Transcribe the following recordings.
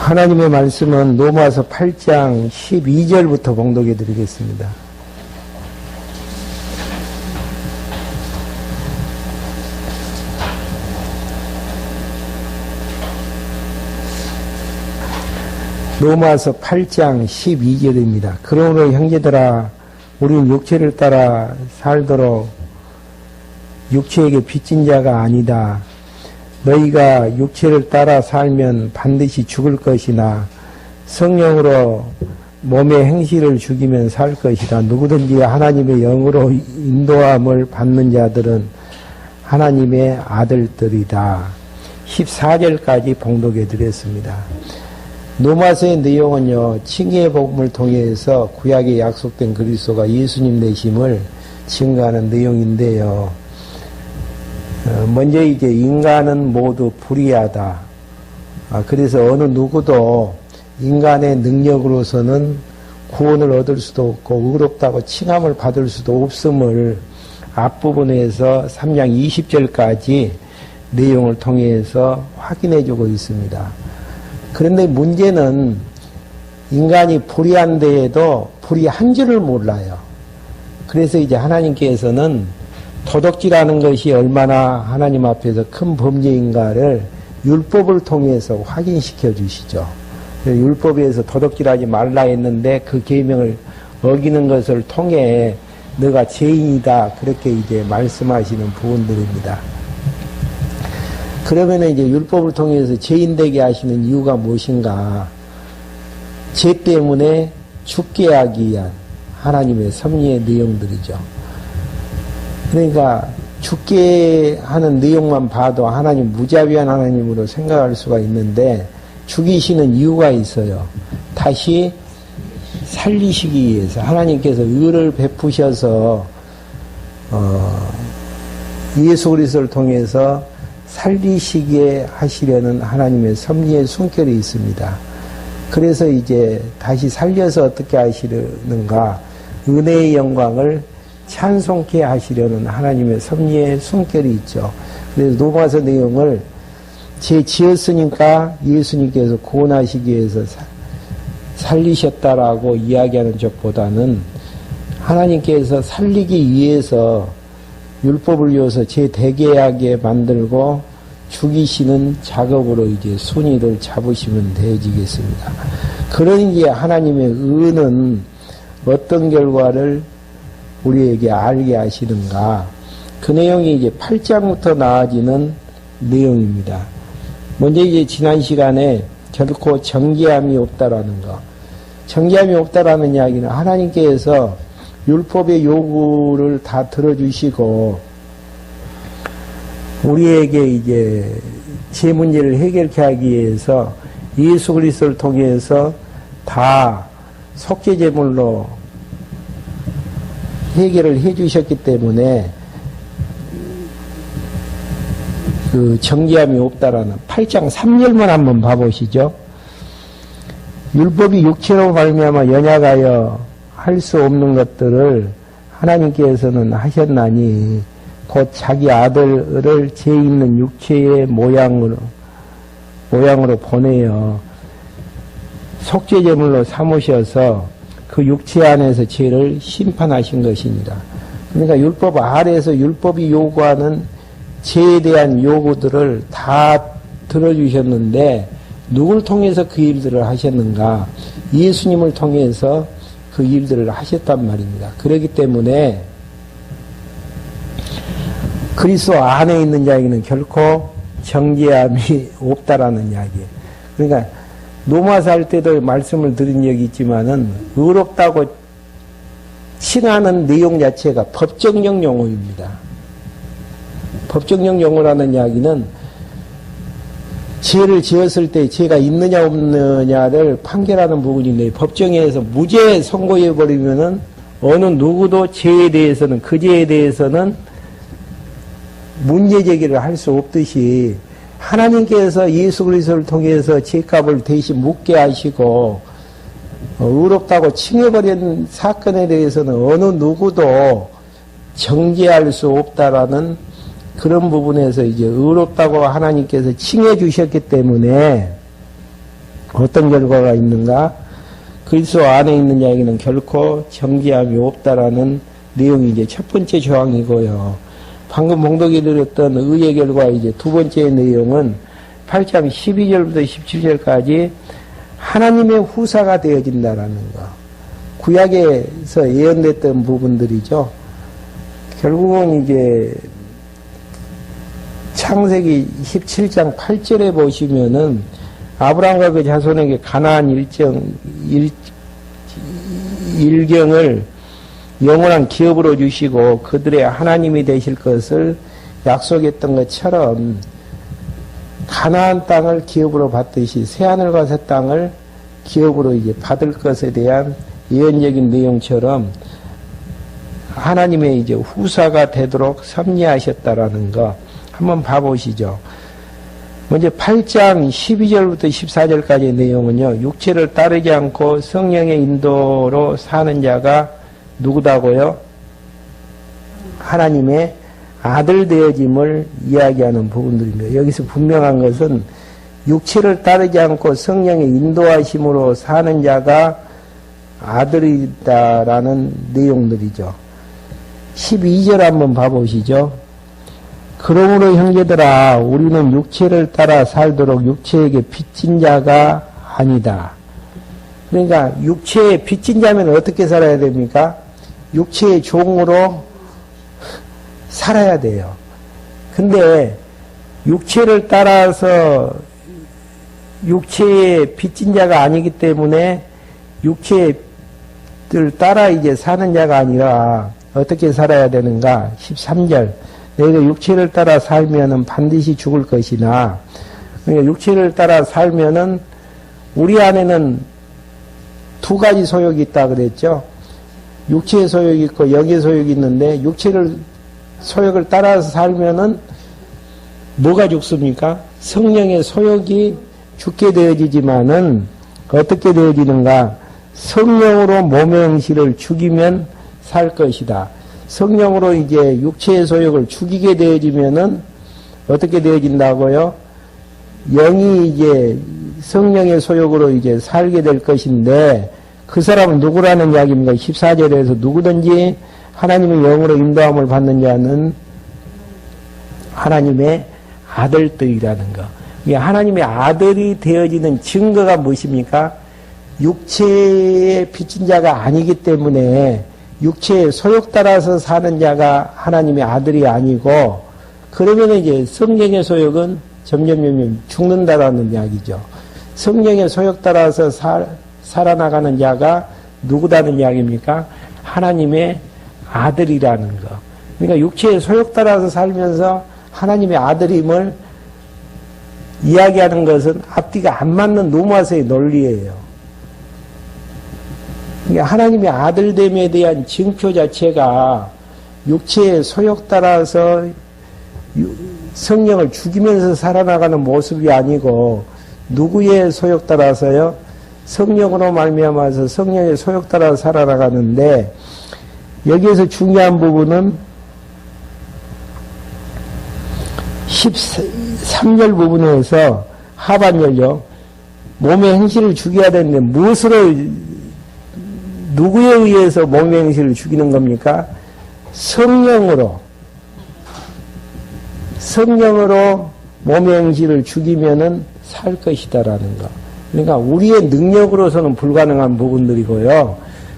하나님의 말씀은 로마서 8장 12절부터 봉독해 드리겠습니다. 로마서 8장 12절입니다. 그러므로 형제들아 우리는 육체를 따라 살도록 육체에게 빚진 자가 아니다. 너희가 육체를 따라 살면 반드시 죽을 것이나 성령으로 몸의 행실을 죽이면 살 것이다. 누구든지 하나님의 영으로 인도함을 받는 자들은 하나님의 아들들이다. 14절까지 봉독해 드렸습니다. 로마서의 내용은요, 칭의의 복음을 통해서 구약에 약속된 그리스도가 예수님 되심을 증거하는 내용인데요. 먼저 이제 인간은 모두 불의하다. 그래서 어느 누구도 인간의 능력으로서는 구원을 얻을 수도 없고 의롭다고 칭함을 받을 수도 없음을 앞부분에서 3장 20절까지 내용을 통해서 확인해 주고 있습니다. 그런데 문제는 인간이 불의한 데에도 불의한 줄을 몰라요. 그래서 이제 하나님께서는 도덕질하는 것이 얼마나 하나님 앞에서 큰 범죄인가를 율법을 통해서 확인시켜 주시죠. 율법에서 도덕질하지 말라 했는데 그 계명을 어기는 것을 통해 너가 죄인이다 그렇게 이제 말씀하시는 부분들입니다. 그러면 이제 율법을 통해서 죄인 되게 하시는 이유가 무엇인가? 죄 때문에 죽게 하기 위한 하나님의 섭리의 내용들이죠. 그러니까 죽게 하는 내용만 봐도 하나님 무자비한 하나님으로 생각할 수가 있는데 죽이시는 이유가 있어요. 다시 살리시기 위해서 하나님께서 의를 베푸셔서 예수 그리스도를 통해서 살리시게 하시려는 하나님의 섭리의 숨결이 있습니다. 그래서 이제 다시 살려서 어떻게 하시려는가? 은혜의 영광을 찬송케 하시려는 하나님의 섭리의 숨결이 있죠. 그래서 로마서 내용을 죄 지었으니까 예수님께서 구원하시기 위해서 살리셨다라고 이야기하는 쪽보다는 하나님께서 살리기 위해서 율법을 이어서 죄 되게 하게 만들고 죽이시는 작업으로 이제 순위를 잡으시면 되어지겠습니다. 그런 이제 하나님의 의는 어떤 결과를 우리에게 알게 하시는가? 그 내용이 이제 8장부터 나아지는 내용입니다. 먼저 이제 지난 시간에 결코 정죄함이 없다라는 거. 정죄함이 없다라는 이야기는 하나님께서 율법의 요구를 다 들어주시고 우리에게 이제 제 문제를 해결케 하기 위해서 예수 그리스도를 통해서 다 속죄제물로 해결을 해주셨기 때문에 그 정죄함이 없다라는 8장 3절만 한번 봐보시죠. 율법이 육체로 말미암아 연약하여 할 수 없는 것들을 하나님께서는 하셨나니 곧 자기 아들을 죄 있는 육체의 모양으로 보내어 속죄제물로 삼으셔서 그 육체 안에서 죄를 심판하신 것입니다. 그러니까 율법 아래에서 율법이 요구하는 죄에 대한 요구들을 다 들어주셨는데 누굴 통해서 그 일들을 하셨는가? 예수님을 통해서 그 일들을 하셨단 말입니다. 그렇기 때문에 그리스도 안에 있는 자에게는 결코 정죄함이 없다라는 이야기예요. 그러니까 로마서 할 때도 말씀을 드린 적이 있지만은 의롭다고 칭하는 내용 자체가 법정적 용어입니다. 법정적 용어라는 이야기는 죄를 지었을 때 죄가 있느냐 없느냐를 판결하는 부분인데 법정에서 무죄 선고해버리면은 어느 누구도 죄에 대해서는 그 죄에 대해서는 문제 제기를 할 수 없듯이 하나님께서 예수 그리스도를 통해서 죄값을 대신 묻게 하시고 의롭다고 칭해버린 사건에 대해서는 어느 누구도 정죄할 수 없다라는 그런 부분에서 이제 의롭다고 하나님께서 칭해 주셨기 때문에 어떤 결과가 있는가? 그리스도 안에 있는 자에게는 결코 정죄함이 없다라는 내용이 이제 첫 번째 조항이고요. 방금 봉독해 드렸던 의의 결과 이제 두 번째 내용은 8장 12절부터 17절까지 하나님의 후사가 되어진다라는 거. 구약에서 예언됐던 부분들이죠. 결국은 이제 창세기 17장 8절에 보시면은 아브라함과 그 자손에게 가나안 일경을 영원한 기업으로 주시고 그들의 하나님이 되실 것을 약속했던 것처럼 가나안 땅을 기업으로 받듯이 새하늘과 새 땅을 기업으로 이제 받을 것에 대한 예언적인 내용처럼 하나님의 이제 후사가 되도록 섭리하셨다라는 거 한번 봐보시죠. 먼저 8장 12절부터 14절까지의 내용은요. 육체를 따르지 않고 성령의 인도로 사는 자가 누구다고요? 하나님의 아들 되어짐을 이야기하는 부분들입니다. 여기서 분명한 것은 육체를 따르지 않고 성령의 인도하심으로 사는 자가 아들이다라는 내용들이죠. 12절 한번 봐보시죠. 그러므로 형제들아 우리는 육체를 따라 살도록 육체에게 빚진 자가 아니다. 그러니까 육체에 빚진 자면 어떻게 살아야 됩니까? 육체의 종으로 살아야 돼요. 근데 육체를 따라서 육체에 빚진 자가 아니기 때문에 육체를 따라 이제 사는 자가 아니라 어떻게 살아야 되는가? 13절. 너희가 육체를 따라 살면은 반드시 죽을 것이나, 그러니까 육체를 따라 살면은 우리 안에는 두 가지 소욕이 있다 그랬죠. 육체의 소욕이 있고 영의 소욕이 있는데 육체를 소욕을 따라서 살면은 뭐가 죽습니까? 성령의 소욕이 죽게 되어지지만은 어떻게 되어지는가? 성령으로 몸의 행실을 죽이면 살 것이다. 성령으로 이제 육체의 소욕을 죽이게 되어지면은 어떻게 되어진다고요? 영이 이제 성령의 소욕으로 이제 살게 될 것인데 그 사람은 누구라는 이야기입니까? 14절에서 누구든지 하나님의 영으로 인도함을 받는 자는 하나님의 아들들이라는 거. 하나님의 아들이 되어지는 증거가 무엇입니까? 육체에 빚진 자가 아니기 때문에 육체의 소욕 따라서 사는 자가 하나님의 아들이 아니고, 그러면 이제 성령의 소욕은 점점 죽는다라는 이야기죠. 성령의 소욕 따라서 살아나가는 자가 누구다는 이야기입니까? 하나님의 아들이라는 거. 그러니까 육체의 소욕 따라서 살면서 하나님의 아들임을 이야기하는 것은 앞뒤가 안 맞는 노마서의 논리예요. 하나님의 아들됨에 대한 증표 자체가 육체의 소욕 따라서 성령을 죽이면서 살아나가는 모습이 아니고 누구의 소욕 따라서요? 성령으로 말미암아서 성령의 소욕 따라 살아나가는데, 여기에서 중요한 부분은 13절 부분에서 하반절요. 몸의 행실을 죽여야 되는데 무엇으로, 누구에 의해서 몸의 행실을 죽이는 겁니까? 성령으로 몸의 행실을 죽이면은 살 것이다라는 거. 그러니까 우리의 능력으로서는 불가능한 부분들이고요.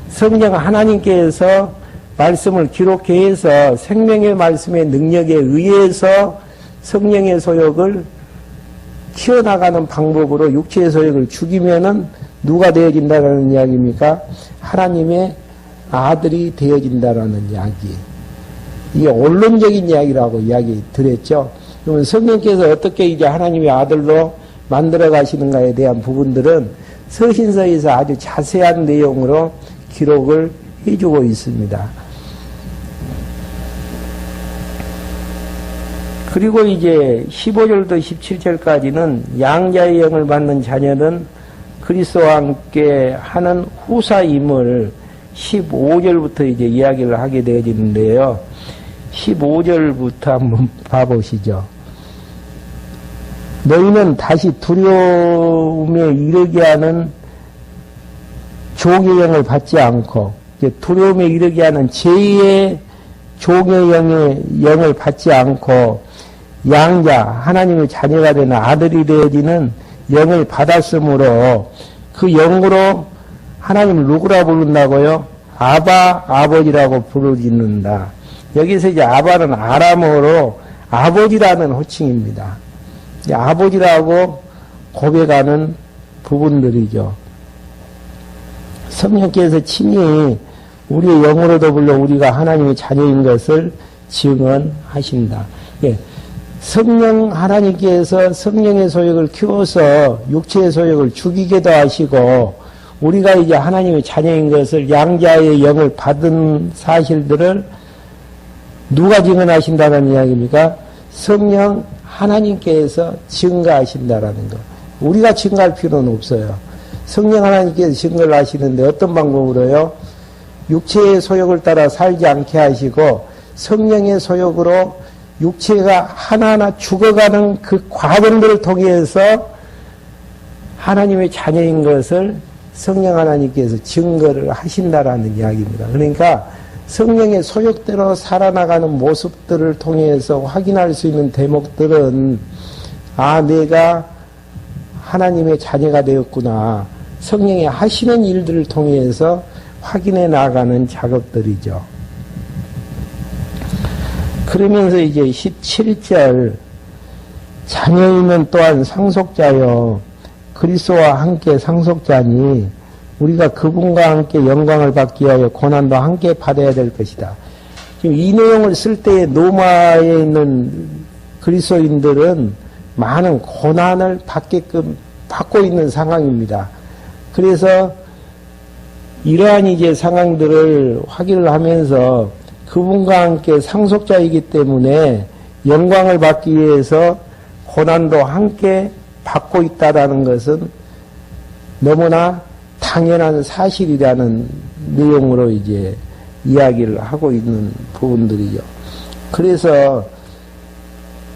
성령 하나님께서 말씀을 기록해서 생명의 말씀의 능력에 의해서 성령의 소욕을 키워나가는 방법으로 육체의 소욕을 죽이면은 누가 되어진다라는 이야기입니까? 하나님의 아들이 되어진다라는 이야기. 이게 원론적인 이야기라고 이야기 드렸죠. 그러면 성령께서 어떻게 이제 하나님의 아들로 만들어 가시는가에 대한 부분들은 서신서에서 아주 자세한 내용으로 기록을 해주고 있습니다. 그리고 이제 15절부터 17절까지는 양자의 영을 받는 자녀는 그리스도와 함께 하는 후사임을 15절부터 이제 이야기를 하게 되어지는데요. 15절부터 한번 봐보시죠. 너희는 다시 두려움에 이르게 하는 종의 영을 받지 않고, 두려움에 이르게 하는 제2의 종의 영을 받지 않고, 양자, 하나님의 자녀가 되는 아들이 되어지는 영을 받았으므로, 그 영으로 하나님을 누구라 부른다고요? 아바, 아버지라고 부르짖는다. 여기서 이제 아바는 아람어로 아버지라는 호칭입니다. 아버지라고 고백하는 부분들이죠. 성령께서 친히 우리의 영으로도 불러 우리가 하나님의 자녀인 것을 증언하신다. 예. 성령 하나님께서 성령의 소욕을 키워서 육체의 소욕을 죽이게도 하시고, 우리가 이제 하나님의 자녀인 것을 양자의 영을 받은 사실들을 누가 증언하신다는 이야기입니까? 성령 하나님께서 증거하신다라는 거. 우리가 증거할 필요는 없어요. 성령 하나님께서 증거를 하시는데 어떤 방법으로요? 육체의 소욕을 따라 살지 않게 하시고 성령의 소욕으로 육체가 하나하나 죽어가는 그 과정들을 통해서 하나님의 자녀인 것을 성령 하나님께서 증거를 하신다라는 이야기입니다. 그러니까 성령의 소욕대로 살아나가는 모습들을 통해서 확인할 수 있는 대목들은, 아, 내가 하나님의 자녀가 되었구나. 성령이 하시는 일들을 통해서 확인해 나가는 작업들이죠. 그러면서 이제 17절, 자녀이면 또한 상속자요, 그리스도와 함께 상속자니 우리가 그분과 함께 영광을 받기 위하여 고난도 함께 받아야 될 것이다. 지금 이 내용을 쓸 때에 로마에 있는 그리스도인들은 많은 고난을 받고 있는 상황입니다. 그래서 이러한 이제 상황들을 확인을 하면서 그분과 함께 상속자이기 때문에 영광을 받기 위해서 고난도 함께 받고 있다라는 것은 너무나 당연한 사실이라는 내용으로 이제 이야기를 하고 있는 부분들이죠. 그래서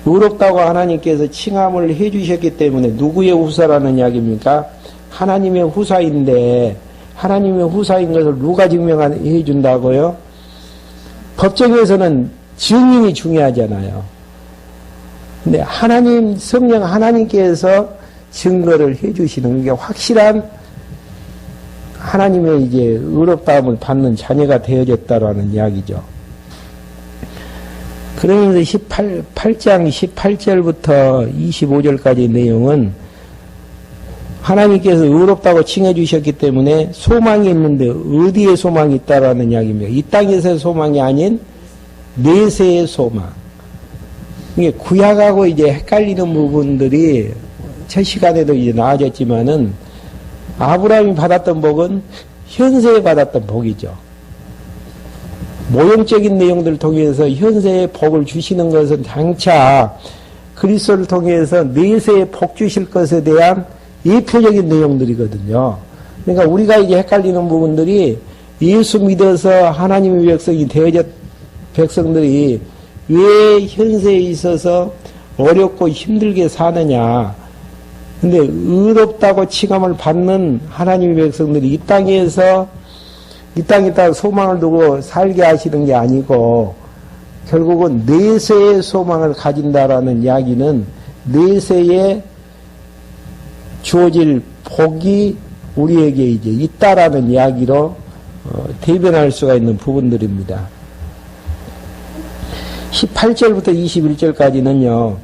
의롭다고 하나님께서 칭함을 해주셨기 때문에 누구의 후사라는 이야기입니까? 하나님의 후사인데, 하나님의 후사인 것을 누가 증명해 준다고요? 법정에서는 증인이 중요하잖아요. 근데 하나님, 성령 하나님께서 증거를 해주시는 게 확실한 하나님의 이제 의롭다함을 받는 자녀가 되어졌다라는 이야기죠. 그러면서 8장 18절부터 25절까지 내용은 하나님께서 의롭다고 칭해 주셨기 때문에 소망이 있는데 어디에 소망이 있다라는 이야기입니다. 이 땅에서의 소망이 아닌 내세의 소망. 이게 구약하고 이제 헷갈리는 부분들이 첫 시간에도 이제 나아졌지만은 아브라함이 받았던 복은 현세에 받았던 복이죠. 모형적인 내용들을 통해서 현세에 복을 주시는 것은 장차 그리스도를 통해서 내세에 복 주실 것에 대한 예표적인 내용들이거든요. 그러니까 우리가 이제 헷갈리는 부분들이 예수 믿어서 하나님의 백성이 되어졌 백성들이 왜 현세에 있어서 어렵고 힘들게 사느냐. 근데 의롭다고 칭함을 받는 하나님의 백성들이 이 땅에서 이 땅에다 소망을 두고 살게 하시는 게 아니고 결국은 내세의 소망을 가진다라는 이야기는 내세에 주어질 복이 우리에게 이제 있다라는 이야기로 대변할 수가 있는 부분들입니다. 18절부터 21절까지는요.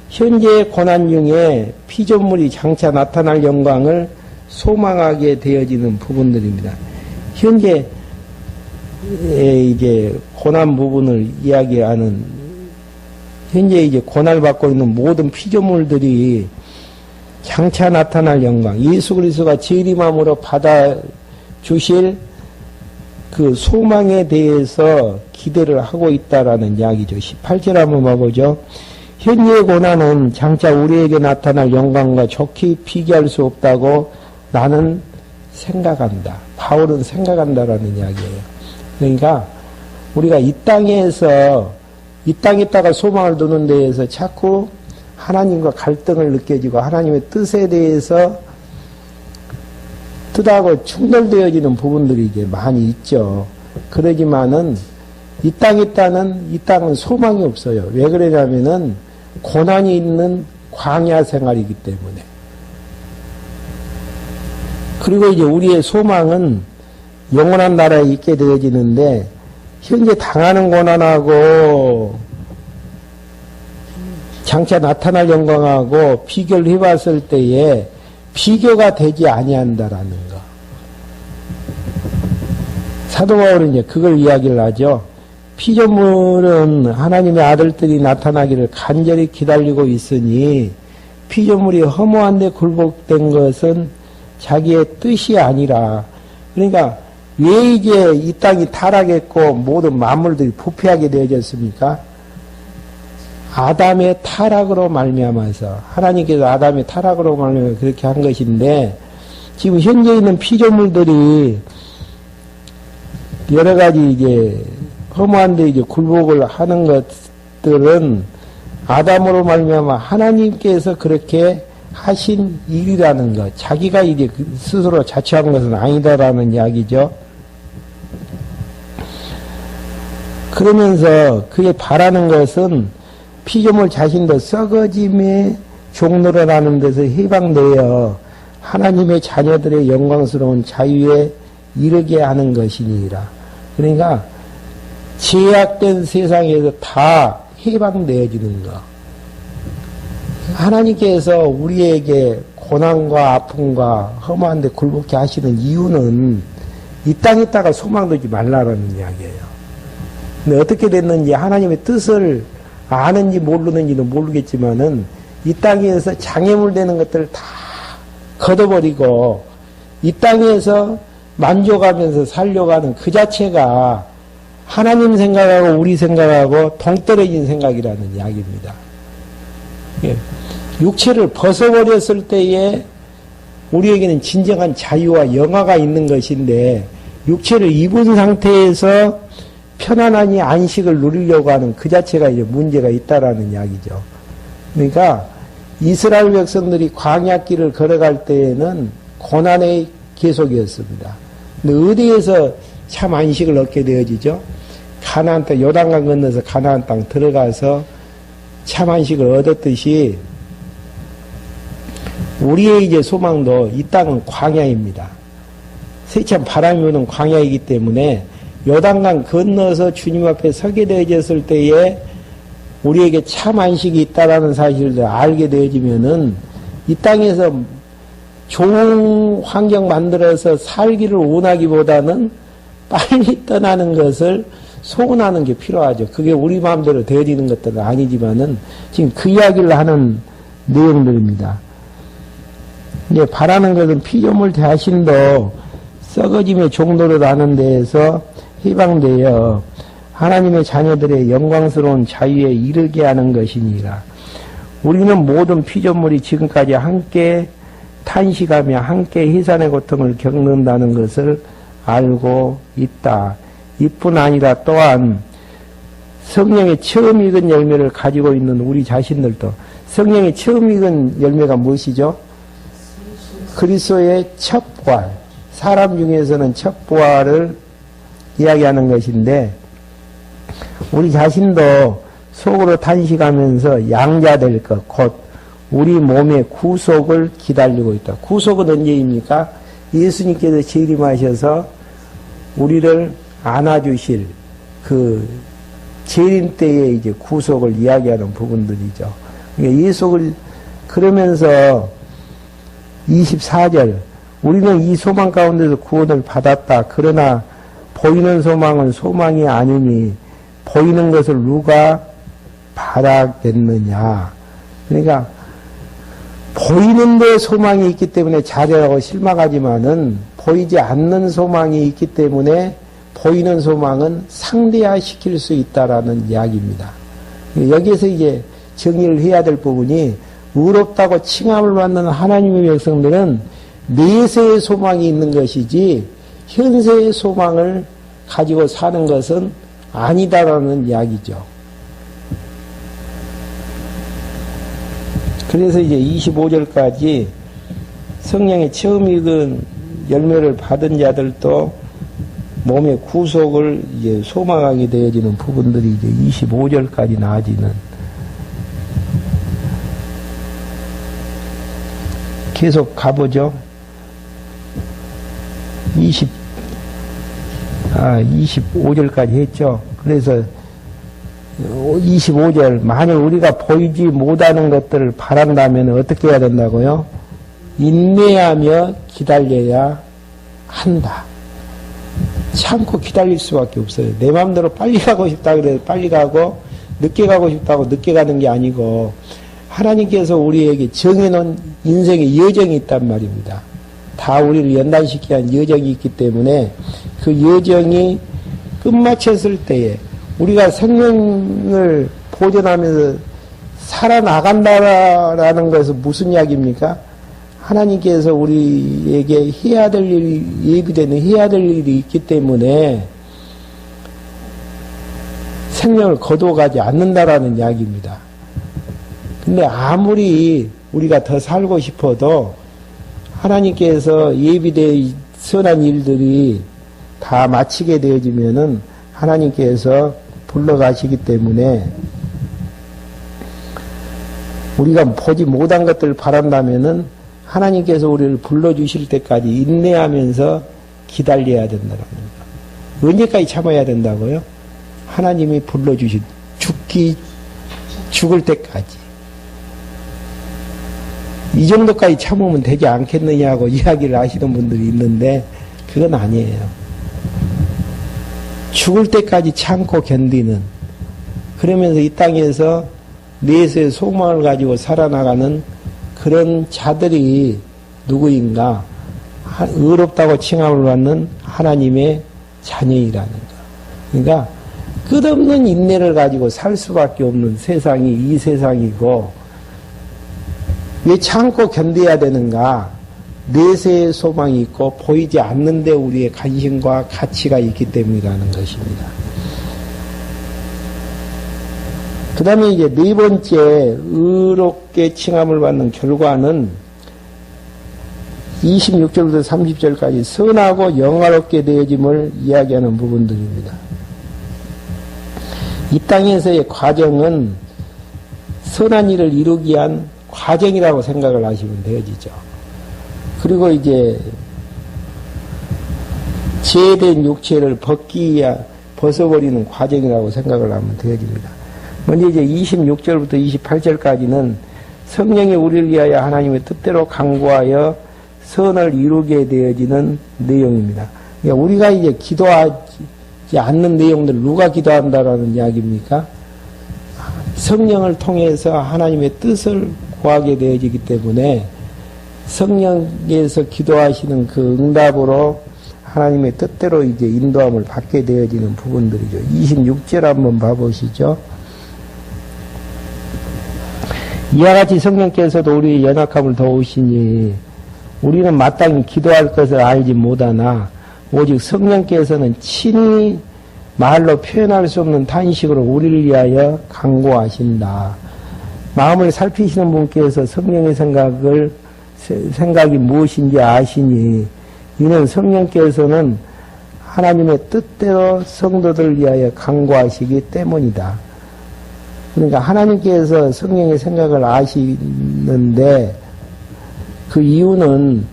현재의 고난 중에 피조물이 장차 나타날 영광을 소망하게 되어지는 부분들입니다. 현재 이제 고난 부분을 이야기하는 현재 이제 고난을 받고 있는 모든 피조물들이 장차 나타날 영광, 예수 그리스도가 재림함으로 받아 주실 그 소망에 대해서 기대를 하고 있다라는 이야기죠. 18절 한번 봐보죠. 현재의 고난은 장차 우리에게 나타날 영광과 좋게 비교할 수 없다고 나는 생각한다. 바울은 생각한다라는 이야기예요. 그러니까 우리가 이 땅에다가 소망을 두는 데에서 자꾸 하나님과 갈등을 느껴지고 하나님의 뜻에 대해서 뜻하고 충돌되어지는 부분들이 이제 많이 있죠. 그러지만은 이 땅은 소망이 없어요. 왜 그러냐면은 고난이 있는 광야 생활이기 때문에. 그리고 이제 우리의 소망은 영원한 나라에 있게 되어지는데 현재 당하는 고난하고 장차 나타날 영광하고 비교를 해봤을 때에 비교가 되지 아니한다라는 거. 사도 바울은 이제 그걸 이야기를 하죠. 피조물은 하나님의 아들들이 나타나기를 간절히 기다리고 있으니 피조물이 허무한 데 굴복된 것은 자기의 뜻이 아니라, 그러니까 왜 이제 이 땅이 타락했고 모든 만물들이 부패하게 되어졌습니까? 아담의 타락으로 말미암아서, 하나님께서 아담의 타락으로 말미암아서 그렇게 한 것인데, 지금 현재 있는 피조물들이 여러 가지 이제 허무한데 이제 굴복을 하는 것들은 아담으로 말미암아 하나님께서 그렇게 하신 일이라는 것, 자기가 이제 스스로 자처한 것은 아니다라는 이야기죠. 그러면서 그게 바라는 것은 피조물 자신도 썩어짐의 종로라는 데서 해방되어 하나님의 자녀들의 영광스러운 자유에 이르게 하는 것이니라. 그러니까 제약된 세상에서 다 해방되어지는 것. 하나님께서 우리에게 고난과 아픔과 험한 데 굴복케 하시는 이유는 이 땅에 있다가 소망 두지 말라는 이야기예요. 근데 어떻게 됐는지 하나님의 뜻을 아는지 모르는지는 모르겠지만은 이 땅에서 장애물 되는 것들을 다 걷어버리고 이 땅에서 만족하면서 살려고 하는 그 자체가 하나님 생각하고 우리 생각하고 동떨어진 생각이라는 이야기입니다. 육체를 벗어버렸을 때에 우리에게는 진정한 자유와 영화가 있는 것인데 육체를 입은 상태에서 편안하니 안식을 누리려고 하는 그 자체가 이제 문제가 있다라는 이야기죠. 그러니까 이스라엘 백성들이 광야길을 걸어갈 때에는 고난의 계속이었습니다. 근데 어디에서 참 안식을 얻게 되어지죠? 가나안 땅, 요단강 건너서 가나안 땅 들어가서 참 안식을 얻었듯이 우리의 이제 소망도 이 땅은 광야입니다. 세참 바람이 부는 광야이기 때문에 요단강 건너서 주님 앞에 서게 되어졌을 때에 우리에게 참 안식이 있다라는 사실을 알게 되어지면은 이 땅에서 좋은 환경 만들어서 살기를 원하기보다는 빨리 떠나는 것을 소원하는 게 필요하죠. 그게 우리 마음대로 되어지는 것들은 아니지만은 지금 그 이야기를 하는 내용들입니다. 이제 바라는 것은 피조물 자신도 썩어짐의 종로를 아는 데에서 해방되어 하나님의 자녀들의 영광스러운 자유에 이르게 하는 것이니라. 우리는 모든 피조물이 지금까지 함께 탄식하며 함께 해산의 고통을 겪는다는 것을 알고 있다. 이뿐 아니라 또한 성령의 처음 익은 열매를 가지고 있는 우리 자신들도 성령의 처음 익은 열매가 무엇이죠? 그리스도의 첫 부활. 사람 중에서는 첫 부활을 이야기하는 것인데 우리 자신도 속으로 탄식하면서 양자될 것, 곧 우리 몸의 구속을 기다리고 있다. 구속은 언제입니까? 예수님께서 재림하셔서 우리를 안아주실 그 재림 때의 이제 구속을 이야기하는 부분들이죠. 그러니까 예속을 그러면서 24절 우리는 이 소망 가운데서 구원을 받았다. 그러나 보이는 소망은 소망이 아니니 보이는 것을 누가 바라겠느냐. 그러니까 보이는데 소망이 있기 때문에 좌절하고 실망하지만은 보이지 않는 소망이 있기 때문에 보이는 소망은 상대화시킬 수 있다라는 이야기입니다. 여기에서 이제 정의를 해야 될 부분이 의롭다고 칭함을 받는 하나님의 백성들은 내세의 소망이 있는 것이지 현세의 소망을 가지고 사는 것은 아니다라는 이야기죠. 그래서 이제 25절까지 성령의 처음 익은 열매를 받은 자들도 몸의 구속을 이제 소망하게 되어지는 부분들이 이제 25절까지 나아지는, 계속 가보죠. 25절까지 했죠. 그래서 25절, 만일 우리가 보이지 못하는 것들을 바란다면 어떻게 해야 된다고요? 인내하며 기다려야 한다. 참고 기다릴 수밖에 없어요. 내 마음대로 빨리 가고 싶다 그래서 빨리 가고, 늦게 가고 싶다고 늦게 가는 게 아니고, 하나님께서 우리에게 정해놓은 인생의 여정이 있단 말입니다. 다 우리를 연단시키기 위한 여정이 있기 때문에 그 여정이 끝마쳤을 때에 우리가 생명을 보존하면서 살아나간다라는 것은 무슨 이야기입니까? 하나님께서 우리에게 해야 될 일이, 예비되는 해야 될 일이 있기 때문에 생명을 거둬가지 않는다라는 이야기입니다. 근데 아무리 우리가 더 살고 싶어도 하나님께서 예비되어 선한 일들이 다 마치게 되어지면은 하나님께서 불러가시기 때문에 우리가 보지 못한 것들을 바란다면은 하나님께서 우리를 불러주실 때까지 인내하면서 기다려야 된다는 겁니다. 언제까지 참아야 된다고요? 하나님이 불러주신 죽을 때까지. 이 정도까지 참으면 되지 않겠느냐고 이야기를 하시는 분들이 있는데 그건 아니에요. 죽을 때까지 참고 견디는, 그러면서 이 땅에서 내세의 소망을 가지고 살아나가는 그런 자들이 누구인가? 의롭다고 칭함을 받는 하나님의 자녀이라는 거. 그러니까 끝없는 인내를 가지고 살 수밖에 없는 세상이 이 세상이고, 왜 참고 견뎌야 되는가? 내세의 소망이 있고 보이지 않는데 우리의 관심과 가치가 있기 때문이라는 것입니다. 그 다음에 이제 네 번째 의롭게 칭함을 받는 결과는 26절부터 30절까지 선하고 영화롭게 되어짐을 이야기하는 부분들입니다. 이 땅에서의 과정은 선한 일을 이루기 위한 과정이라고 생각을 하시면 되어지죠. 그리고 이제 죄된 육체를 벗어버리는 과정이라고 생각을 하면 되어집니다. 먼저 이제 26절부터 28절까지는 성령이 우리를 위하여 하나님의 뜻대로 강구하여 선을 이루게 되어지는 내용입니다. 그러니까 우리가 이제 기도하지 않는 내용들 누가 기도한다라는 이야기입니까? 성령을 통해서 하나님의 뜻을 구하게 되어지기 때문에 성령께서 기도하시는 그 응답으로 하나님의 뜻대로 이제 인도함을 받게 되어지는 부분들이죠. 26절 한번 봐보시죠. 이와 같이 성령께서도 우리의 연약함을 도우시니 우리는 마땅히 기도할 것을 알지 못하나 오직 성령께서는 친히 말로 표현할 수 없는 탄식으로 우리를 위하여 간구하신다. 마음을 살피시는 분께서 성령의 생각이 무엇인지 아시니 이는 성령께서는 하나님의 뜻대로 성도들을 위하여 간구하시기 때문이다. 그러니까 하나님께서 성령의 생각을 아시는데 그 이유는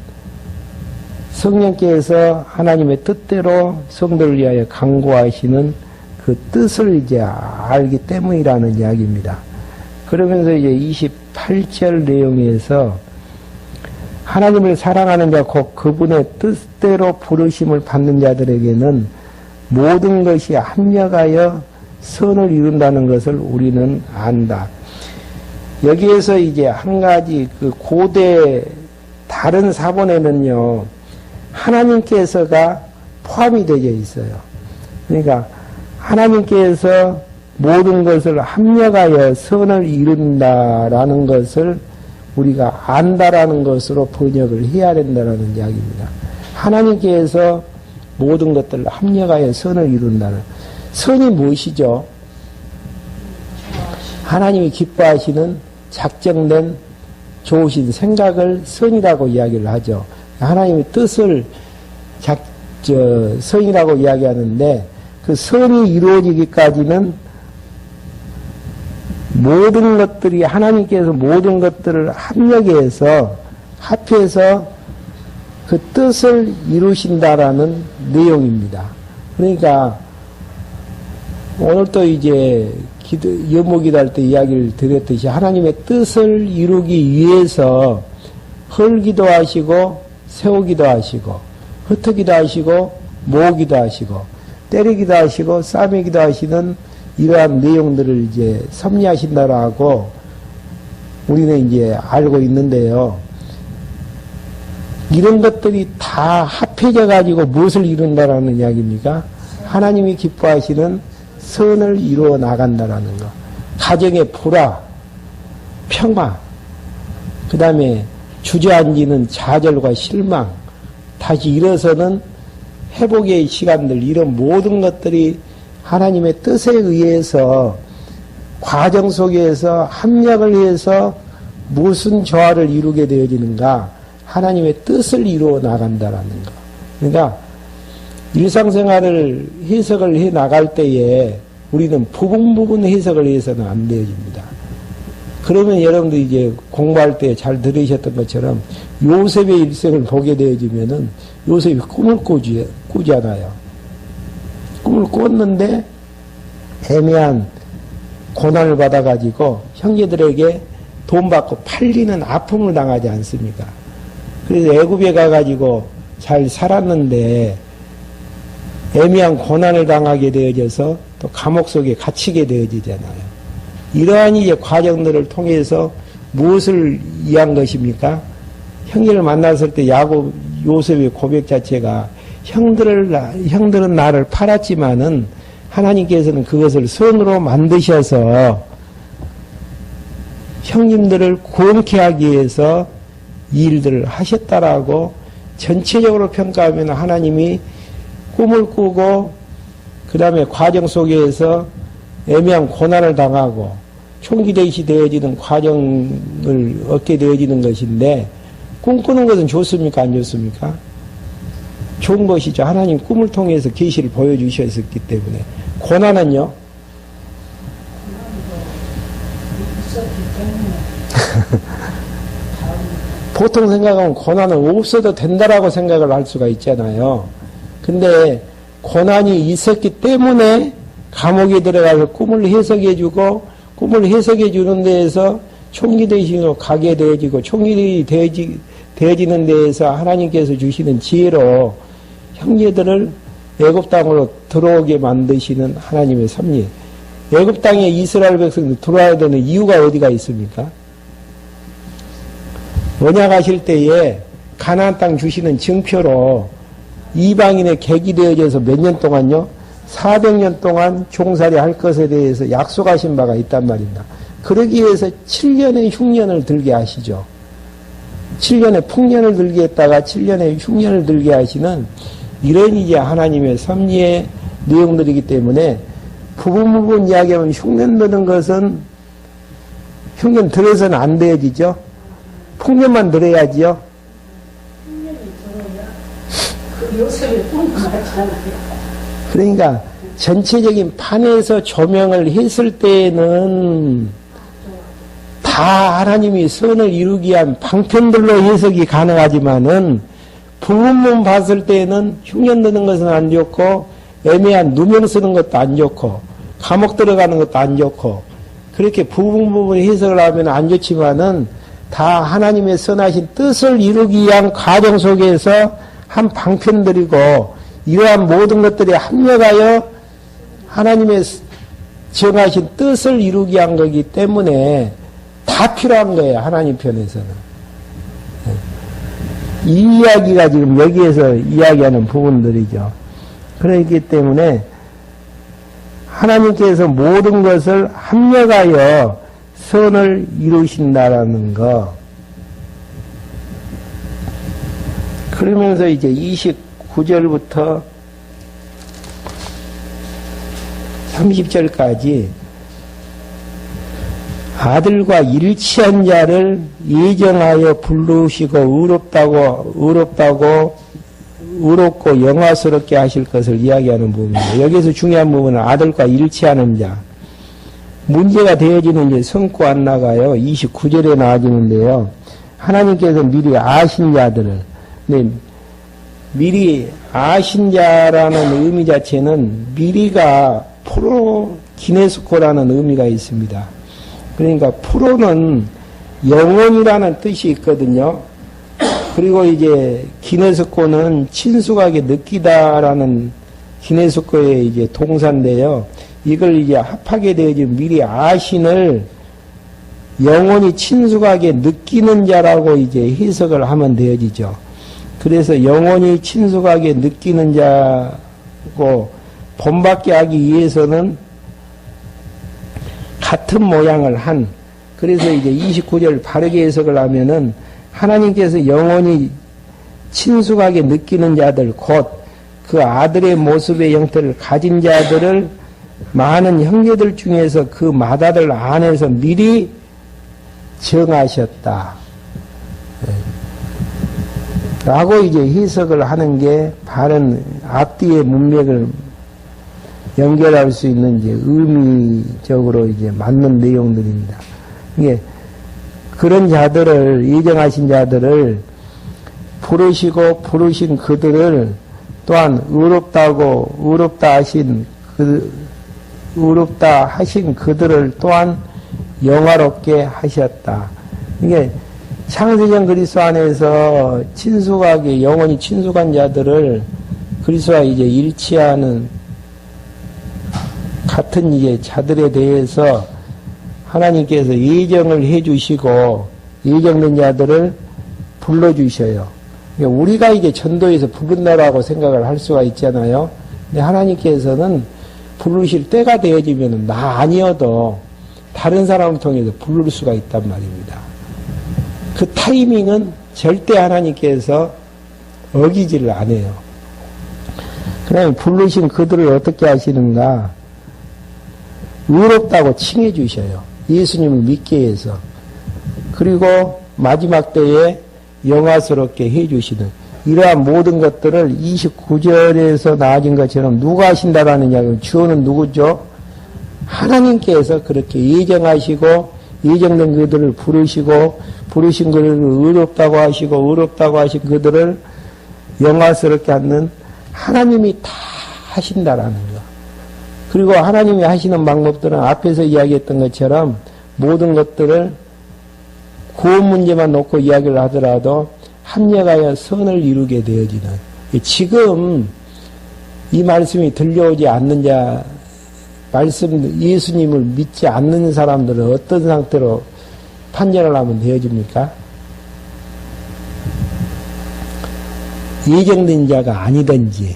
성령께서 하나님의 뜻대로 성도를 위하여 간구하시는 그 뜻을 이제 알기 때문이라는 이야기입니다. 그러면서 이제 28절 내용에서 하나님을 사랑하는 자 곧 그분의 뜻대로 부르심을 받는 자들에게는 모든 것이 합력하여 선을 이룬다는 것을 우리는 안다. 여기에서 이제 한 가지 그 고대 다른 사본에는요, 하나님께서가 포함이 되어 있어요. 그러니까 하나님께서 모든 것을 합력하여 선을 이룬다라는 것을 우리가 안다라는 것으로 번역을 해야 된다라는 이야기입니다. 하나님께서 모든 것들을 합력하여 선을 이룬다는, 선이 무엇이죠? 하나님이 기뻐하시는 작정된 좋으신 생각을 선이라고 이야기를 하죠. 하나님의 뜻을 선이라고 이야기하는데 그 선이 이루어지기까지는 모든 것들이 하나님께서 모든 것들을 합력해서 합해서 그 뜻을 이루신다라는 내용입니다. 그러니까 오늘 또 이제 연목기도할 때 이야기를 드렸듯이 하나님의 뜻을 이루기 위해서 헐기도 하시고 세우기도 하시고 흩트기도 하시고 모으기도 하시고 때리기도 하시고 싸매기도 하시는 이러한 내용들을 이제 섭리하신다라고 우리는 이제 알고 있는데요. 이런 것들이 다 합해져 가지고 무엇을 이룬다라는 이야기입니까? 하나님이 기뻐하시는 선을 이루어 나간다라는 거. 가정의 불화, 평화, 그 다음에 주저앉는 좌절과 실망, 다시 일어서는 회복의 시간들, 이런 모든 것들이 하나님의 뜻에 의해서 과정 속에서 합력을 해서 무슨 조화를 이루게 되어지는가? 하나님의 뜻을 이루어 나간다라는 거. 그러니까 일상생활을 해석을 해 나갈 때에 우리는 부분 해석을 해서는 안 되어집니다. 그러면 여러분들 이제 공부할 때 잘 들으셨던 것처럼 요셉의 일생을 보게 되어지면은 요셉이 꿈을 꾸잖아요. 꿈을 꿨는데 애매한 고난을 받아가지고 형제들에게 돈 받고 팔리는 아픔을 당하지 않습니까? 그래서 애굽에 가가지고 잘 살았는데 애매한 고난을 당하게 되어져서 또 감옥 속에 갇히게 되어지잖아요. 이러한 이제 과정들을 통해서 무엇을 이해한 것입니까? 형제를 만났을 때 요셉의 고백 자체가 형들은 나를 팔았지만은 하나님께서는 그것을 선으로 만드셔서 형님들을 구원케 하기 위해서 이 일들을 하셨다라고 전체적으로 평가하면 하나님이 꿈을 꾸고 그 다음에 과정 속에서 애매한 고난을 당하고 총기대시 되어지는 과정을 얻게 되어지는 것인데 꿈꾸는 것은 좋습니까? 안 좋습니까? 좋은 것이죠. 하나님 꿈을 통해서 계시를 보여주셨기 때문에. 고난은요? 보통 생각하면 고난은 없어도 된다라고 생각을 할 수가 있잖아요. 근데 고난이 있었기 때문에 감옥에 들어가서 꿈을 해석해주고 꿈을 해석해주는 데에서 총리대신으로 가게 되어지고 총리들이 되어지는 데에서 하나님께서 주시는 지혜로 형제들을 애굽 땅으로 들어오게 만드시는 하나님의 섭리. 애굽 땅에 이스라엘 백성들 들어와야 되는 이유가 어디가 있습니까? 언약하실 때에 가나안 땅 주시는 증표로 이방인의 객이 되어져서 몇 년 동안요? 400년 동안 종살이 할 것에 대해서 약속하신 바가 있단 말입니다. 그러기 위해서 7년의 흉년을 들게 하시죠. 7년의 풍년을 들게 했다가 7년의 흉년을 들게 하시는 이런 이제 하나님의 섭리의 내용들이기 때문에 부분 이야기하면 흉년 드는 것은 흉년 들어서는 안 되어지죠. 풍년만 들어야지요. 흉년이 들어야 그 요셉의 꿈을 맞잖아요. 그러니까 전체적인 판에서 조명을 했을 때에는 다 하나님이 선을 이루기 위한 방편들로 해석이 가능하지만은 부분만 봤을 때에는 흉년 드는 것은 안 좋고 애매한 누명 쓰는 것도 안 좋고 감옥 들어가는 것도 안 좋고 그렇게 부분 해석을 하면 안 좋지만은 다 하나님의 선하신 뜻을 이루기 위한 과정 속에서 한 방편들이고 이러한 모든 것들이 합력하여 하나님의 정하신 뜻을 이루기 위한 거기 때문에 다 필요한 거예요. 하나님 편에서는. 이 이야기가 지금 여기에서 이야기하는 부분들이죠. 그렇기 때문에 하나님께서 모든 것을 합력하여 선을 이루신다라는 거. 그러면서 이제 29절부터 30절까지 아들과 일치한 자를 예정하여 부르시고 의롭고 영화스럽게 하실 것을 이야기하는 부분입니다. 여기서 중요한 부분은 아들과 일치하는 자. 문제가 되어지는 이제 성구 안 나가요. 29절에 나와지는데요. 하나님께서 미리 아신 자들을, 네, 미리 아신 자라는 의미 자체는 미리가 프로기네스코라는 의미가 있습니다. 그러니까 프로는 영원이라는 뜻이 있거든요. 그리고 이제 기네스코는 친숙하게 느끼다라는 기네스코의 이제 동사인데요. 이걸 이제 합하게 되어지면 미리 아신을 영원히 친숙하게 느끼는 자라고 이제 해석을 하면 되어지죠. 그래서 영원히 친숙하게 느끼는 자고 본받게 하기 위해서는 같은 모양을 한, 그래서 이제 29절 바르게 해석을 하면은 하나님께서 영원히 친숙하게 느끼는 자들, 곧 그 아들의 모습의 형태를 가진 자들을 많은 형제들 중에서 그 맏아들 안에서 미리 정하셨다. 라고 이제 해석을 하는 게 바른 앞뒤의 문맥을 연결할 수 있는 이제 의미적으로 이제 맞는 내용들입니다. 이게 그런 자들을, 예정하신 자들을 부르신 그들을 또한 의롭다 하신 그들을 또한 영화롭게 하셨다. 이게 창세전 그리스도 안에서 친숙하게, 영원히 친숙한 자들을 그리스도와 이제 일치하는 같은 이제 자들에 대해서 하나님께서 예정을 해주시고 예정된 자들을 불러주셔요. 그러니까 우리가 이제 전도에서 부른다라고 생각을 할 수가 있잖아요. 근데 하나님께서는 부르실 때가 되어지면 나 아니어도 다른 사람을 통해서 부를 수가 있단 말입니다. 그 타이밍은 절대 하나님께서 어기지를 않아요. 그러면 부르신 그들을 어떻게 하시는가? 의롭다고 칭해 주셔요. 예수님을 믿게 해서. 그리고 마지막 때에 영화스럽게 해 주시는 이러한 모든 것들을 29절에서 나아진 것처럼 누가 하신다라는 이야기는 주어는 누구죠? 하나님께서 그렇게 예정하시고 예정된 그들을 부르시고 부르신 그들을 의롭다고 하신 그들을 영화스럽게 하는 하나님이 다 하신다라는 거. 그리고 하나님이 하시는 방법들은 앞에서 이야기했던 것처럼 모든 것들을 구원 문제만 놓고 이야기를 하더라도 합력하여 선을 이루게 되어지는, 지금 이 말씀이 들려오지 않는 자, 예수님을 믿지 않는 사람들은 어떤 상태로 판단을 하면 되어집니까? 예정된 자가 아니든지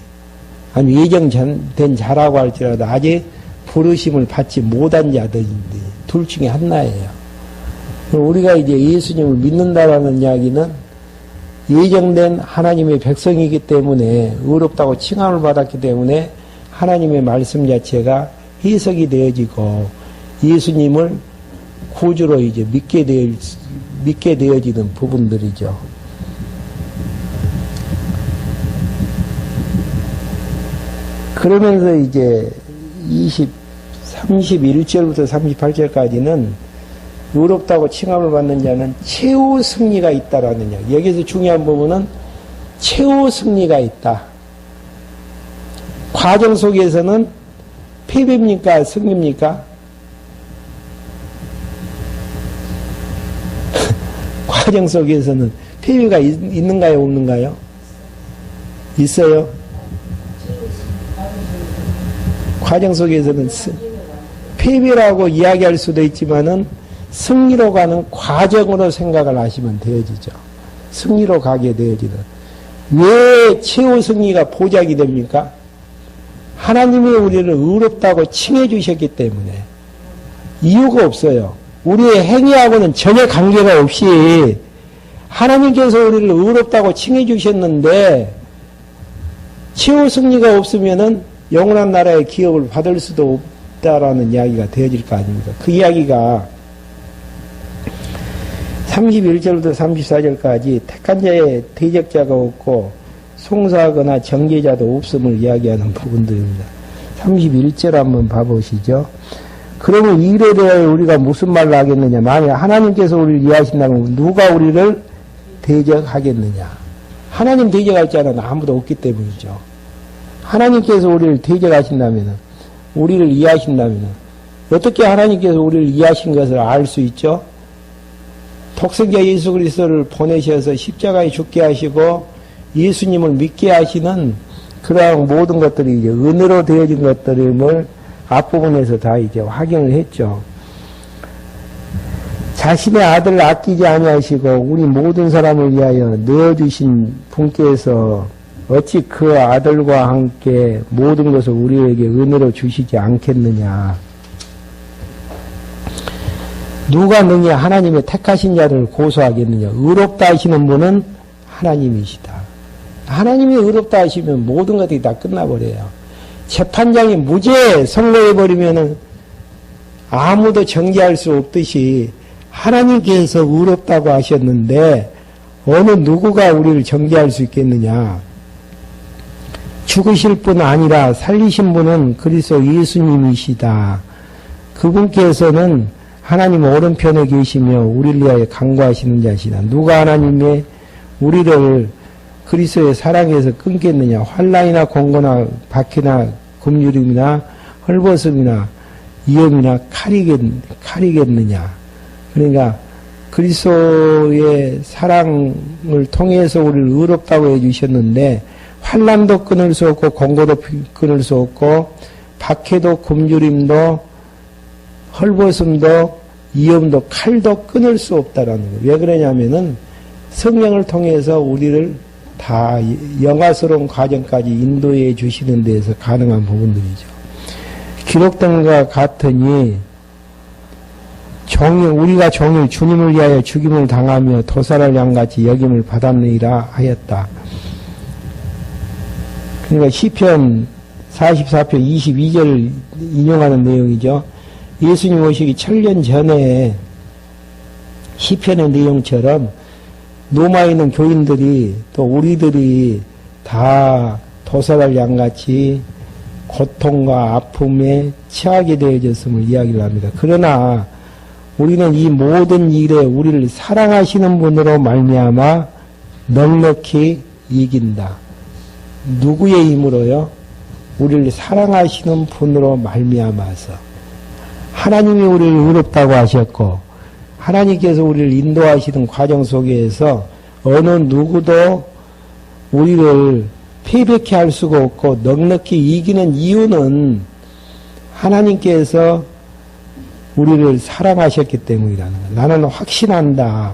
아니면 예정된 자라고 할지라도 아직 부르심을 받지 못한 자들인데 둘 중에 하나예요. 우리가 이제 예수님을 믿는다라는 이야기는 예정된 하나님의 백성이기 때문에 의롭다고 칭함을 받았기 때문에 하나님의 말씀 자체가 해석이 되어지고 예수님을 구주로 이제 믿게 되어지는 부분들이죠. 그러면서 이제 31절부터 38절까지는 의롭다고 칭함을 받는 자는 최후 승리가 있다라는 이야기. 여기서 중요한 부분은 최후 승리가 있다. 과정 속에서는 패배입니까? 승리입니까? 과정 속에서는 패배가 있는가요? 없는가요? 있어요. 과정 속에서는 패배라고 이야기할 수도 있지만은 승리로 가는 과정으로 생각을 하시면 되어지죠. 승리로 가게 되어지는. 왜 최후 승리가 보장이 됩니까? 하나님이 우리를 의롭다고 칭해 주셨기 때문에. 이유가 없어요. 우리의 행위하고는 전혀 관계가 없이 하나님께서 우리를 의롭다고 칭해 주셨는데 최후 승리가 없으면은 영원한 나라의 기업을 받을 수도 없다라는 이야기가 되어질 거 아닙니까? 그 이야기가 31절부터 34절까지 택한 자의 대적자가 없고 송사하거나 정죄자도 없음을 이야기하는 부분들입니다. 31절 한번 봐보시죠. 그러면 이래 대하여 우리가 무슨 말을 하겠느냐. 만약 하나님께서 우리를 이해하신다면 누가 우리를 대적하겠느냐. 하나님 대적할 자는 아무도 없기 때문이죠. 하나님께서 우리를 대적하신다면, 우리를 이해하신다면, 어떻게 하나님께서 우리를 이해하신 것을 알 수 있죠? 독생자 예수 그리스도를 보내셔서 십자가에 죽게 하시고 예수님을 믿게 하시는 그러한 모든 것들이 이제 은혜로 되어진 것들임을 앞부분에서 다 이제 확인을 했죠. 자신의 아들을 아끼지 아니하시고 우리 모든 사람을 위하여 내어주신 분께서 어찌 그 아들과 함께 모든 것을 우리에게 은혜로 주시지 않겠느냐. 누가 능히 하나님의 택하신 자를 고소하겠느냐. 의롭다 하시는 분은 하나님이시다. 하나님이 의롭다 하시면 모든 것들이 다 끝나버려요. 재판장이 무죄 선고해버리면 아무도 정죄할 수 없듯이 하나님께서 의롭다고 하셨는데 어느 누구가 우리를 정죄할 수 있겠느냐. 죽으실 뿐 아니라 살리신 분은 그리스도 예수님이시다. 그분께서는 하나님 오른편에 계시며 우리를 위하여 간구하시는 자시다. 누가 하나님의 우리를 그리스도의 사랑에서 끊겠느냐. 환난이나 공고나 박해나 굶주림이나 헐벗음이나 위험이나 칼이겠느냐. 그러니까 그리스도의 사랑을 통해서 우리를 의롭다고 해주셨는데 환난도 끊을 수 없고 공고도 끊을 수 없고 박해도 굶주림도 헐벗음도 위험도 칼도 끊을 수 없다라는 거예요. 왜 그러냐면은 성령을 통해서 우리를 다 영화스러운 과정까지 인도해 주시는 데에서 가능한 부분들이죠. 기록된 것 같으니 우리가 종일 주님을 위하여 죽임을 당하며 도살할 양같이 여김을 받았느니라 하였다. 그러니까 시편 44편 22절을 인용하는 내용이죠. 예수님 오시기 1000년 전에 시편의 내용처럼 로마에 있는 교인들이 또 우리들이 다 도살할 양같이 고통과 아픔에 처하게 되어졌음을 이야기를 합니다. 그러나 우리는 이 모든 일에 우리를 사랑하시는 분으로 말미암아 넉넉히 이긴다. 누구의 힘으로요? 우리를 사랑하시는 분으로 말미암아서 하나님이 우리를 의롭다고 하셨고 하나님께서 우리를 인도하시는 과정 속에서 어느 누구도 우리를 패배케 할 수가 없고 넉넉히 이기는 이유는 하나님께서 우리를 사랑하셨기 때문이라는 거예요. 나는 확신한다.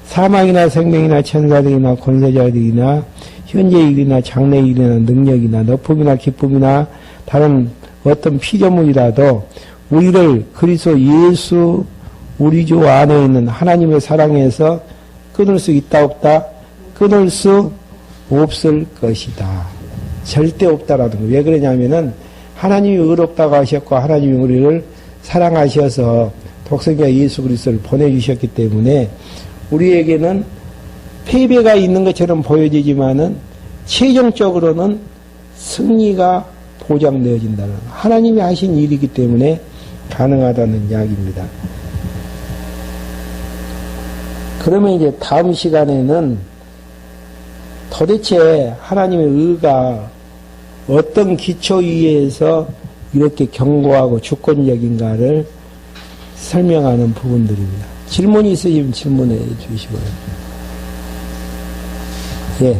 사망이나 생명이나 천사들이나 권세자들이나 현재 일이나 장래 일이나 능력이나 너품이나 기쁨이나 다른 어떤 피조물이라도 우리를 그리스도 예수 우리 주 안에 있는 하나님의 사랑에서 끊을 수 있다 없다? 끊을 수 없을 것이다. 절대 없다라는 거예요. 왜 그러냐면은 하나님이 의롭다고 하셨고 하나님이 우리를 사랑하셔서 독생자 예수 그리스도를 보내주셨기 때문에 우리에게는 패배가 있는 것처럼 보여지지만은 최종적으로는 승리가 보장되어진다는 하나님이 하신 일이기 때문에 가능하다는 이야기입니다. 그러면 이제 다음 시간에는 도대체 하나님의 의가 어떤 기초 위에서 이렇게 견고하고 주권적인가를 설명하는 부분들입니다. 질문이 있으시면 질문해 주시고요. 예.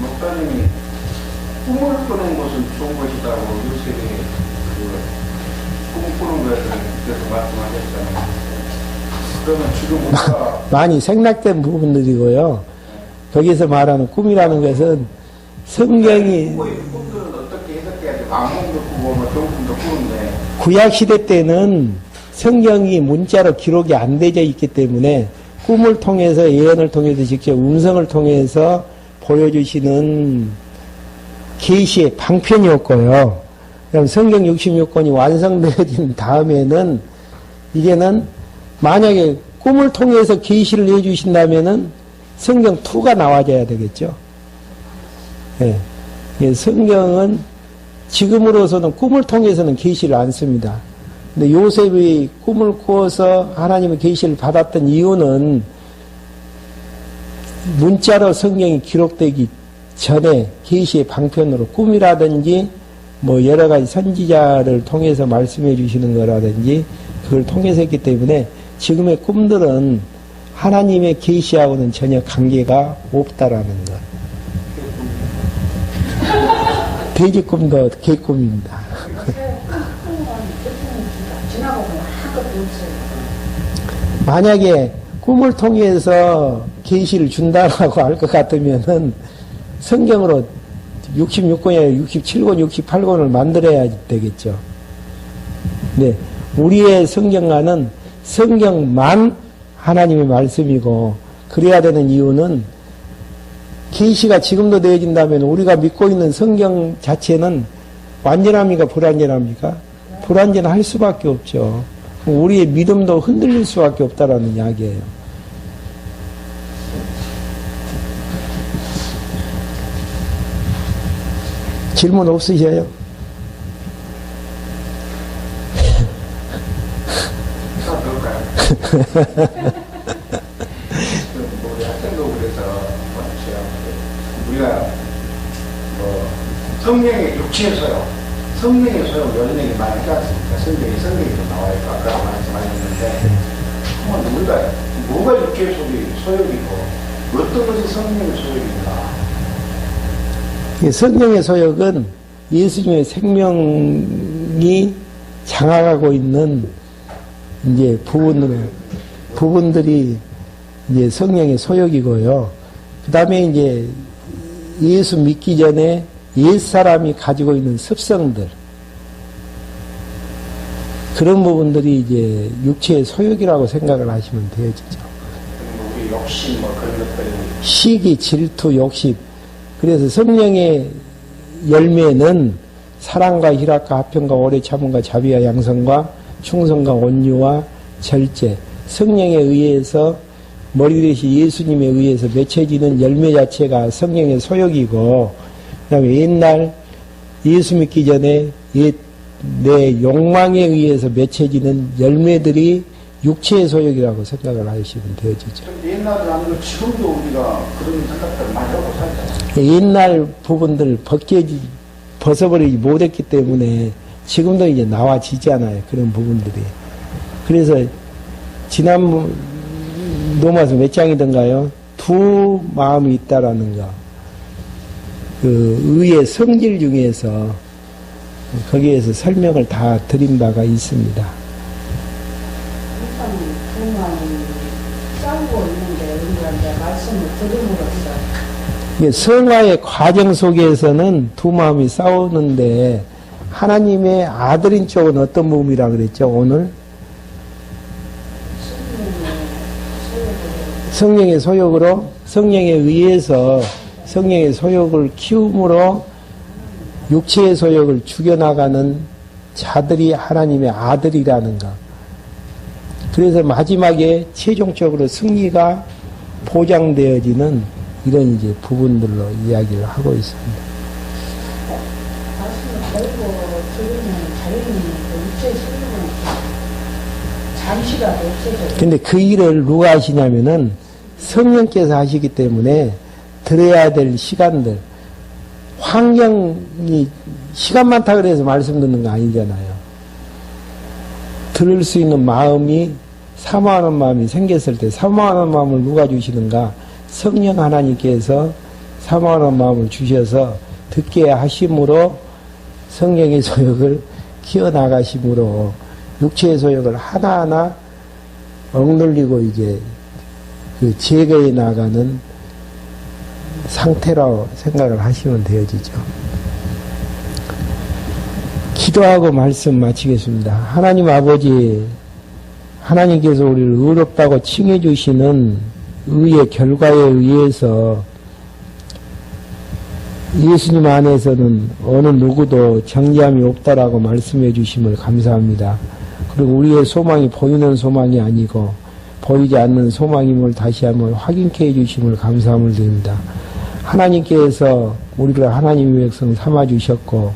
목사님이 꿈을 꾸는 것은 좋은 것이다고 요셉이 꿈 꾸는 것에 대해서 말씀하셨잖아요. 그러면 지금 우리가 많이 생략된 부분들이고요. 거기서 말하는 꿈이라는 것은 성경이 꿈들은 어떻게 해석해야 돼? 악몽도 꾸고 뭐 좋은 꿈도 꾸는데 구약 시대 때는 성경이 문자로 기록이 안 되어 있기 때문에 꿈을 통해서 예언을 통해서 직접 음성을 통해서 보여주시는 계시의 방편이었고요. 그럼 성경 66권이 완성되어진 다음에는 이제는 만약에 꿈을 통해서 계시를 해주신다면은 성경 2가 나와줘야 되겠죠. 예. 예, 성경은 지금으로서는 꿈을 통해서는 계시를 안 씁니다. 근데 요셉이 꿈을 꾸어서 하나님의 계시를 받았던 이유는 문자로 성경이 기록되기 전에 계시의 방편으로 꿈이라든지 뭐 여러 가지 선지자를 통해서 말씀해 주시는 거라든지 그걸 통해서 했기 때문에 지금의 꿈들은 하나님의 계시하고는 전혀 관계가 없다라는 것. 돼지 꿈도 개꿈입니다. 만약에 꿈을 통해서 계시를 준다라고 할 것 같으면은 성경으로 66권이 아니라 67권, 68권을 만들어야 되겠죠. 네. 우리의 성경과는 성경만 하나님의 말씀이고, 그래야 되는 이유는 계시가 지금도 되어진다면 우리가 믿고 있는 성경 자체는 완전합니까? 불완전합니까? 불완전할 수밖에 없죠. 우리의 믿음도 흔들릴 수밖에 없다라는 이야기예요. 질문 없으셔요? 우리 학생도 그래서 우리가 뭐 성령의 육체의 소용, 성령의 소용 이런 얘기 많이 하지 않습니까? 성경이 좀 나와 있고 아까 말씀하셨는데 한번 우리가 뭐가 육체의 소용이고 어떤 것이 성령의 소용인가? 성령의 소욕은 예수님의 생명이 장악하고 있는 이제 부분들이 이제 성령의 소욕이고요. 그 다음에 이제 예수 믿기 전에 옛사람이 가지고 있는 습성들, 그런 부분들이 이제 육체의 소욕이라고 생각을 하시면 되어지죠. 우리 욕심 뭐 그런 것들이 시기, 질투, 욕심. 그래서 성령의 열매는 사랑과 희락과 화평과 오래 참음과 자비와 양성과 충성과 온유와 절제, 성령에 의해서 머리 대신 예수님에 의해서 맺혀지는 열매 자체가 성령의 소욕이고, 그 다음에 옛날 예수 믿기 전에 내 욕망에 의해서 맺혀지는 열매들이 육체의 소욕이라고 생각을 하시면 되어지죠. 옛날은 아니고 지금도 우리가 그런 생각들을 많이 하고 살잖아요. 옛날 부분들 벗어버리지 못했기 때문에 지금도 이제 나와지잖아요. 그런 부분들이. 그래서 지난 로마서 몇 장이던가요? 두 마음이 있다라는 거. 그 의의 성질 중에서 거기에서 설명을 다 드린 바가 있습니다. 일단 두 마음이 싸우고 있는데 우리가 이제 말씀을 들음으로써 성화의 과정 속에서는 두 마음이 싸우는데 하나님의 아들인 쪽은 어떤 부분이라 그랬죠? 오늘 성령의 소욕으로, 성령에 의해서 성령의 소욕을 키움으로 육체의 소욕을 죽여나가는 자들이 하나님의 아들이라는 것. 그래서 마지막에 최종적으로 승리가 보장되어지는 이런 이제 부분들로 이야기를 하고 있습니다. 말씀을 배우고 들으면 자연히 육체의 소욕은 잠시라도 없어져요. 근데 그 일을 누가 하시냐면은 성령께서 하시기 때문에 들어야 될 시간들, 환경이 시간 많다 그래서 말씀 듣는 거 아니잖아요. 들을 수 있는 마음이 사모하는 마음이 생겼을 때 사모하는 마음을 누가 주시는가? 성령 하나님께서 사모하는 마음을 주셔서 듣게 하심으로 성령의 소욕을 키워나가심으로 육체의 소욕을 하나하나 억눌리고 이제 그 제거해 나가는 상태라고 생각을 하시면 되어지죠. 기도하고 말씀 마치겠습니다. 하나님 아버지, 하나님께서 우리를 의롭다고 칭해 주시는 의의 결과에 의해서 예수님 안에서는 어느 누구도 정죄함이 없다라고 말씀해 주심을 감사합니다. 그리고 우리의 소망이 보이는 소망이 아니고 보이지 않는 소망임을 다시 한번 확인케 해주심을 감사함을 드립니다. 하나님께서 우리를 하나님의 백성 삼아주셨고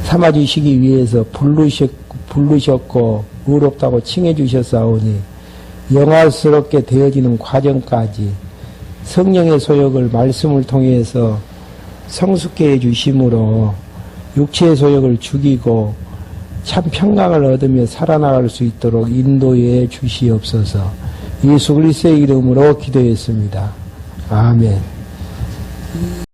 삼아주시기 위해서 부르셨고 의롭다고 칭해주셨사오니 영화스럽게 되어지는 과정까지 성령의 소욕을 말씀을 통해서 성숙케 해주심으로 육체의 소욕을 죽이고 참 평강을 얻으며 살아나갈 수 있도록 인도해 주시옵소서. 예수 그리스도의 이름으로 기도했습니다. 아멘.